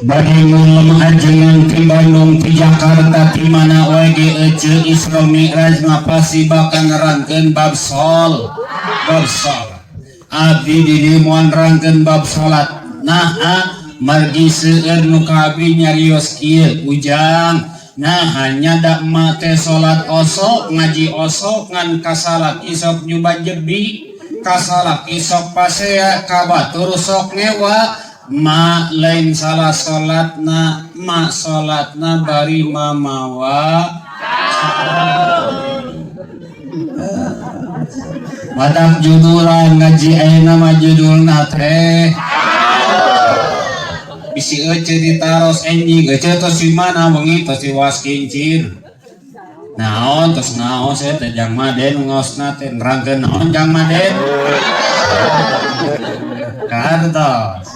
bagi lemah jengan ti Bandung ti Jakarta ti mana wage ece Isra Mi'raj ngapasi bakal nerangkeun bab sol abdi di dieu moal nerangkeun bab salat nah margi seueur nu ka abdi nyarios kieu ujang nah hanya dak mate salat osok ngaji osok ngan kasalat isok nyubat jebi kasalat isok pasea kabatur sok ngewa ma lain salah salatna ma salatna bari mamawa madak judulan ngaji ayeuna mah judulna teh bisi ece ditaros enjing ece tos di mana bengi tos di was kincir naon tos naon saya teh jang maden ngosna teh nerangkeun naon jang maden kartos